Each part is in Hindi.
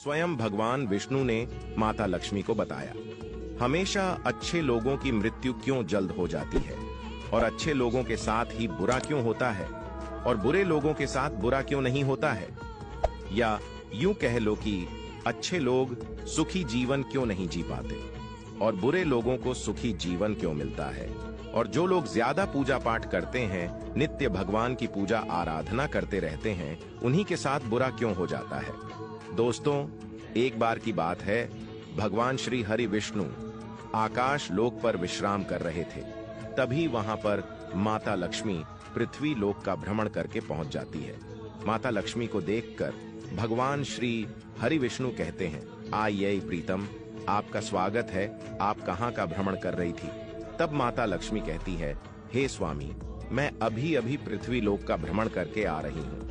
स्वयं भगवान विष्णु ने माता लक्ष्मी को बताया। हमेशा अच्छे लोगों की मृत्यु क्यों जल्द हो जाती है और अच्छे लोगों के साथ ही बुरा क्यों होता है और बुरे लोगों के साथ बुरा क्यों नहीं होता है, या यूं कह लो कि अच्छे लोग सुखी जीवन क्यों नहीं जी पाते और बुरे लोगों को सुखी जीवन क्यों मिलता है, और जो लोग ज्यादा पूजा पाठ करते हैं, नित्य भगवान की पूजा आराधना करते रहते हैं, उन्हीं के साथ बुरा क्यों हो जाता है। दोस्तों, एक बार की बात है, भगवान श्री हरि विष्णु आकाश लोक पर विश्राम कर रहे थे। तभी वहां पर माता लक्ष्मी पृथ्वी लोक का भ्रमण करके पहुंच जाती है। माता लक्ष्मी को देखकर भगवान श्री हरि विष्णु कहते हैं, आइए प्रीतम, आपका स्वागत है, आप कहां का भ्रमण कर रही थी। तब माता लक्ष्मी कहती है, हे स्वामी, मैं अभी अभी पृथ्वी लोक का भ्रमण करके आ रही हूँ।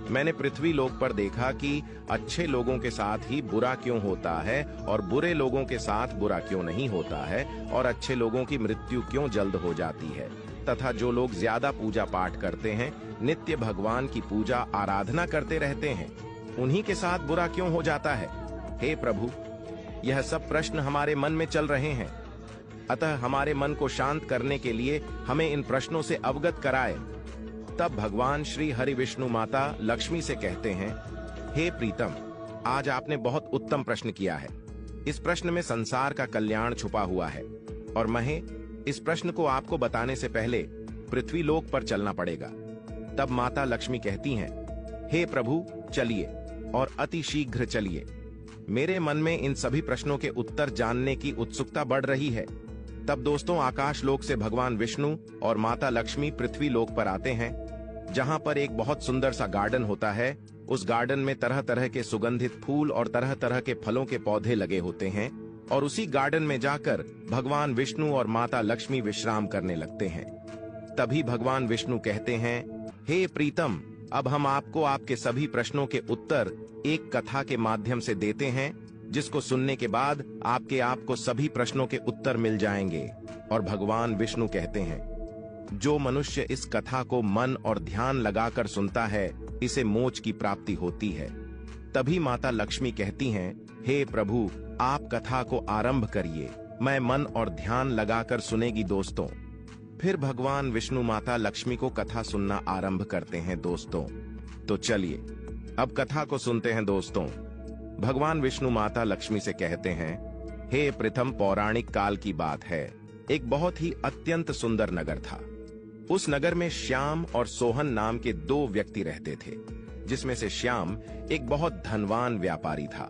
मैंने पृथ्वी लोक पर देखा कि अच्छे लोगों के साथ ही बुरा क्यों होता है और बुरे लोगों के साथ बुरा क्यों नहीं होता है, और अच्छे लोगों की मृत्यु क्यों जल्द हो जाती है, तथा जो लोग ज्यादा पूजा पाठ करते हैं, नित्य भगवान की पूजा आराधना करते रहते हैं, उन्हीं के साथ बुरा क्यों हो जाता है। हे प्रभु, यह सब प्रश्न हमारे मन में चल रहे हैं, अतः हमारे मन को शांत करने के लिए हमें इन प्रश्नों से अवगत कराए। तब भगवान श्री हरि विष्णु माता लक्ष्मी से कहते हैं, हे प्रीतम, आज आपने बहुत उत्तम प्रश्न किया है। इस प्रश्न में संसार का कल्याण छुपा हुआ है और महे इस प्रश्न को आपको बताने से पहले पृथ्वी लोक पर चलना पड़ेगा। तब माता लक्ष्मी कहती हैं, हे प्रभु, चलिए और अति शीघ्र चलिए। मेरे मन में इन सभी प्रश्नों के उत्तर जानने की उत्सुकता बढ़ रही है। तब दोस्तों, आकाश लोक से भगवान विष्णु और माता लक्ष्मी पृथ्वी लोक पर आते हैं, जहां पर एक बहुत सुंदर सा गार्डन होता है। उस गार्डन में तरह तरह के सुगंधित फूल और तरह तरह के फलों के पौधे लगे होते हैं, और उसी गार्डन में जाकर भगवान विष्णु और माता लक्ष्मी विश्राम करने लगते हैं। तभी भगवान विष्णु कहते हैं, हे प्रीतम, अब हम आपको आपके सभी प्रश्नों के उत्तर एक कथा के माध्यम से देते हैं, जिसको सुनने के बाद आपके आप को सभी प्रश्नों के उत्तर मिल जाएंगे। और भगवान विष्णु कहते हैं, जो मनुष्य इस कथा को मन और ध्यान लगाकर सुनता है, इसे मोक्ष की प्राप्ति होती है। तभी माता लक्ष्मी कहती हैं, हे प्रभु, आप कथा को आरंभ करिए, मैं मन और ध्यान लगाकर सुनेगी दोस्तों। फिर भगवान विष्णु माता लक्ष्मी को कथा सुनना आरंभ करते हैं दोस्तों। तो चलिए अब कथा को सुनते हैं दोस्तों। भगवान विष्णु माता लक्ष्मी से कहते हैं, हे प्रथम, पौराणिक काल की बात है। एक बहुत ही अत्यंत सुंदर नगर था। उस नगर में श्याम और सोहन नाम के दो व्यक्ति रहते थे, जिसमें से श्याम एक बहुत धनवान व्यापारी था,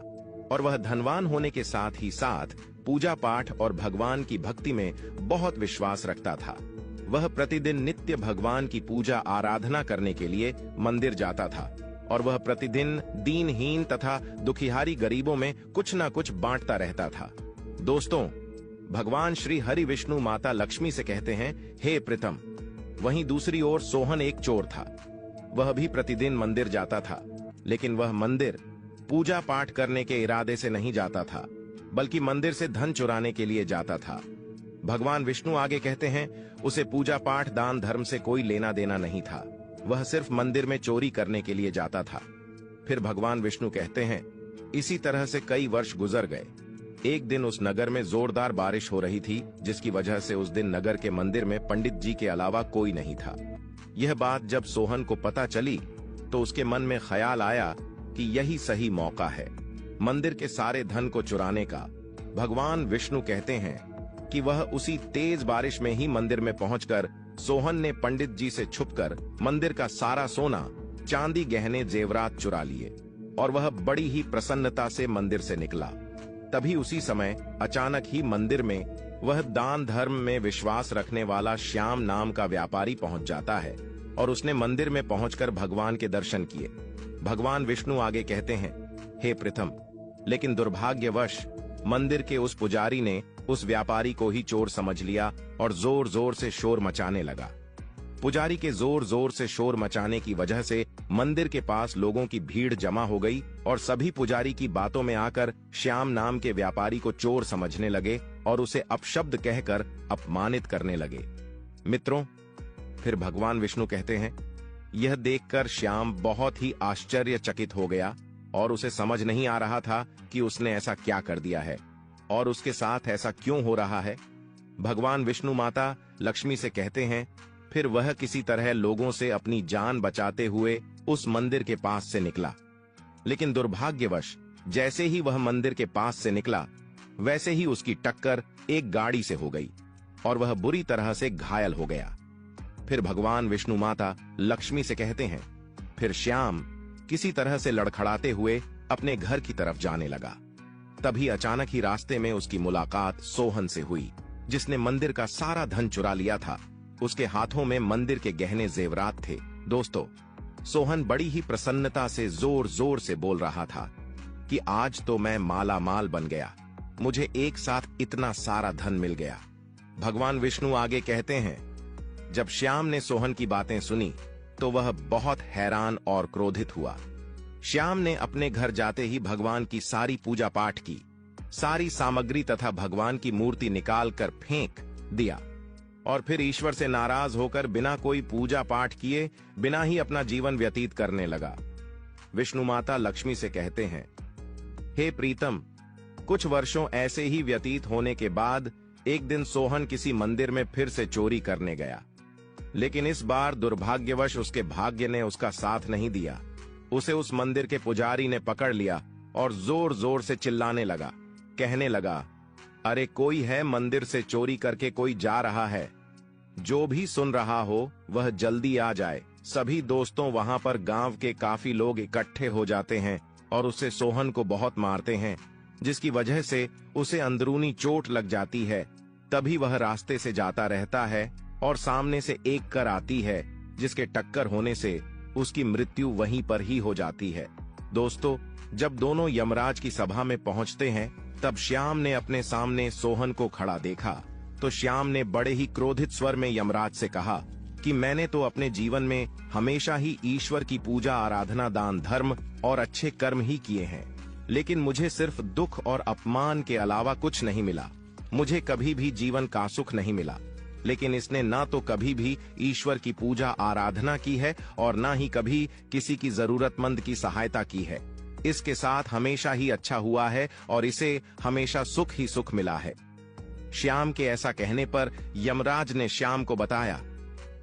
और वह धनवान होने के साथ ही साथ पूजा पाठ और भगवान की भक्ति में बहुत विश्वास रखता था। वह प्रतिदिन नित्य भगवान की पूजा आराधना करने के लिए मंदिर जाता था, और वह प्रतिदिन दीनहीन तथा दुखिहारी गरीबों में कुछ न कुछ बांटता रहता था। दोस्तों, भगवान श्री हरि विष्णु माता लक्ष्मी से कहते हैं, हे प्रीतम, वहीं दूसरी ओर सोहन एक चोर था। वह भी प्रतिदिन मंदिर जाता था, लेकिन वह मंदिर पूजा पाठ करने के इरादे से नहीं जाता था, बल्कि मंदिर से धन चुराने के लिए जाता था। भगवान विष्णु आगे कहते हैं, उसे पूजा पाठ दान धर्म से कोई लेना देना नहीं था, वह सिर्फ मंदिर में चोरी करने के लिए जाता था। फिर भगवान विष्णु कहते हैं, इसी तरह से कई वर्ष गुजर गए। एक दिन उस नगर में जोरदार बारिश हो रही थी, जिसकी वजह से उस दिन नगर के मंदिर में पंडित जी के अलावा कोई नहीं था। यह बात जब सोहन को पता चली तो उसके मन में ख्याल आया कि यही सही मौका है मंदिर के सारे धन को चुराने का। भगवान विष्णु कहते हैं कि वह उसी तेज बारिश में ही मंदिर में पहुंचकर सोहन ने पंडित जी से छुपकर मंदिर का सारा सोना, चांदी, गहने, जेवरात चुरा लिए, और वह बड़ी ही प्रसन्नता से मंदिर से निकला। तभी उसी समय अचानक ही मंदिर में वह दान धर्म में विश्वास रखने वाला श्याम नाम का व्यापारी पहुंच जाता है, और उसने मंदिर में पहुंचकर भगवान के दर्शन किए। भगवान विष्णु आगे कहते हैं, हे प्रथम, लेकिन दुर्भाग्यवश मंदिर के उस पुजारी ने उस व्यापारी को ही चोर समझ लिया और जोर जोर से शोर मचाने लगा। पुजारी के जोर जोर से शोर मचाने की वजह से मंदिर के पास लोगों की भीड़ जमा हो गई, और सभी पुजारी की बातों में आकर श्याम नाम के व्यापारी को चोर समझने लगे और उसे अपशब्द कहकर अपमानित करने लगे। मित्रों, फिर भगवान विष्णु कहते हैं, यह देखकर श्याम बहुत ही आश्चर्यचकित हो गया और उसे समझ नहीं आ रहा था कि उसने ऐसा क्या कर दिया है और उसके साथ ऐसा क्यों हो रहा है। भगवान विष्णु माता लक्ष्मी से कहते हैं, फिर वह किसी तरह लोगों से अपनी जान बचाते हुए उस मंदिर के पास से निकला। लेकिन दुर्भाग्यवश जैसे ही वह मंदिर के पास से निकला, वैसे ही उसकी टक्कर एक गाड़ी से हो गई और वह बुरी तरह से घायल हो गया। फिर भगवान विष्णु माता लक्ष्मी से कहते हैं, फिर श्याम किसी तरह से लड़खड़ाते हुए अपने घर की तरफ जाने लगा। तभी अचानक ही रास्ते में उसकी मुलाकात सोहन से हुई, जिसने मंदिर का सारा धन चुरा लिया था। उसके हाथों में मंदिर के गहने जेवरात थे। दोस्तों, सोहन बड़ी ही प्रसन्नता से जोर जोर से बोल रहा था कि आज तो मैं माला माल बन गया, मुझे एक साथ इतना सारा धन मिल गया। भगवान विष्णु आगे कहते हैं, जब श्याम ने सोहन की बातें सुनी तो वह बहुत हैरान और क्रोधित हुआ। श्याम ने अपने घर जाते ही भगवान की सारी पूजा पाठ की, सारी सामग्री तथा भगवान की मूर्ति निकाल कर फेंक दिया और फिर ईश्वर से नाराज होकर बिना कोई पूजा पाठ किए बिना ही अपना जीवन व्यतीत करने लगा। विष्णु माता लक्ष्मी से कहते हैं, हे प्रीतम, कुछ वर्षों ऐसे ही व्यतीत होने के बाद एक दिन सोहन किसी मंदिर में फिर से चोरी करने गया, लेकिन इस बार दुर्भाग्यवश उसके भाग्य ने उसका साथ नहीं दिया। उसे उस मंदिर के पुजारी ने पकड़ लिया और जोर जोर से चिल्लाने लगा, कहने लगा, अरे कोई है मंदिर से चोरी करके कोई जा रहा है, जो भी सुन रहा हो वह जल्दी आ जाए। सभी दोस्तों वहां पर गांव के काफी लोग इकट्ठे हो जाते हैं और उसे सोहन को बहुत मारते हैं, जिसकी वजह से उसे अंदरूनी चोट लग जाती है। तभी वह रास्ते से जाता रहता है और सामने से एक कार आती है, जिसके टक्कर होने से उसकी मृत्यु वहीं पर ही हो जाती है। दोस्तों, जब दोनों यमराज की सभा में पहुंचते हैं, तब श्याम ने अपने सामने सोहन को खड़ा देखा तो श्याम ने बड़े ही क्रोधित स्वर में यमराज से कहा कि मैंने तो अपने जीवन में हमेशा ही ईश्वर की पूजा, आराधना, दान, धर्म और अच्छे कर्म ही किए हैं, लेकिन मुझे सिर्फ दुख और अपमान के अलावा कुछ नहीं मिला। मुझे कभी भी जीवन का सुख नहीं मिला। लेकिन इसने ना तो कभी भी ईश्वर की पूजा, आराधना की है और ना ही कभी किसी की जरूरतमंद की सहायता की है। इसके साथ हमेशा ही अच्छा हुआ है और इसे हमेशा सुख ही सुख मिला है। श्याम के ऐसा कहने पर यमराज ने श्याम को बताया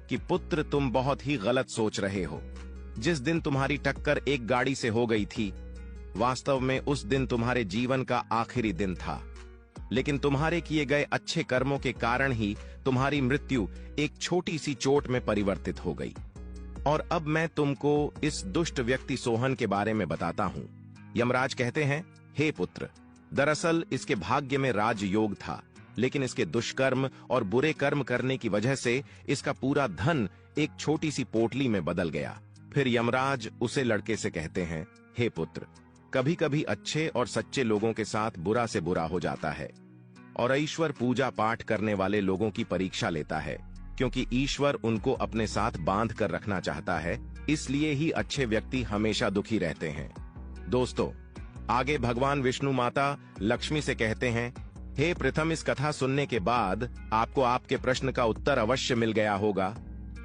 कि पुत्र, तुम बहुत ही गलत सोच रहे हो। जिस दिन तुम्हारी टक्कर एक गाड़ी से हो गई थी, वास्तव में उस दिन तुम्हारे जीवन का आखिरी दिन था, लेकिन तुम्हारे किए गए अच्छे कर्मों के कारण ही तुम्हारी मृत्यु एक छोटी सी चोट में परिवर्तित हो गई। और अब मैं तुमको इस दुष्ट व्यक्ति सोहन के बारे में बताता हूं। यमराज कहते हैं, हे पुत्र, दरअसल इसके भाग्य में राजयोग था, लेकिन इसके दुष्कर्म और बुरे कर्म करने की वजह से इसका पूरा धन एक छोटी सी पोटली में बदल गया। फिर यमराज उसे लड़के से कहते हैं, हे पुत्र, कभी कभी अच्छे और सच्चे लोगों के साथ बुरा से बुरा हो जाता है और ईश्वर पूजा पाठ करने वाले लोगों की परीक्षा लेता है, क्योंकि ईश्वर उनको अपने साथ बांध कर रखना चाहता है। इसलिए ही अच्छे व्यक्ति हमेशा दुखी रहते हैं। दोस्तों, आगे भगवान विष्णु माता लक्ष्मी से कहते हैं, हे प्रथम, इस कथा सुनने के बाद आपको आपके प्रश्न का उत्तर अवश्य मिल गया होगा।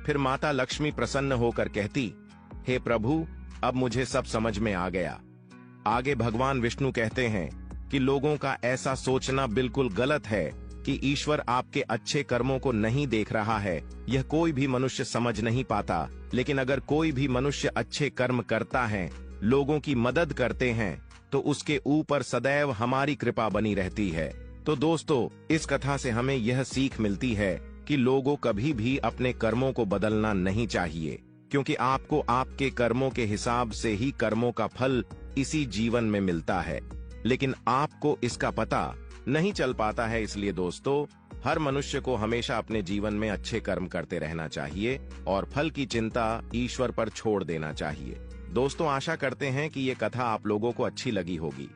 फिर माता लक्ष्मी प्रसन्न होकर कहती, हे प्रभु, अब मुझे सब समझ में आ गया। आगे भगवान विष्णु कहते हैं कि लोगों का ऐसा सोचना बिल्कुल गलत है कि ईश्वर आपके अच्छे कर्मों को नहीं देख रहा है। यह कोई भी मनुष्य समझ नहीं पाता, लेकिन अगर कोई भी मनुष्य अच्छे कर्म करता है, लोगों की मदद करते हैं, तो उसके ऊपर सदैव हमारी कृपा बनी रहती है। तो दोस्तों, इस कथा से हमें यह सीख मिलती है कि लोगों कभी भी अपने कर्मों को बदलना नहीं चाहिए, क्योंकि आपको आपके कर्मों के हिसाब से ही कर्मों का फल इसी जीवन में मिलता है, लेकिन आपको इसका पता नहीं चल पाता है। इसलिए दोस्तों, हर मनुष्य को हमेशा अपने जीवन में अच्छे कर्म करते रहना चाहिए और फल की चिंता ईश्वर पर छोड़ देना चाहिए। दोस्तों, आशा करते हैं कि ये कथा आप लोगों को अच्छी लगी होगी।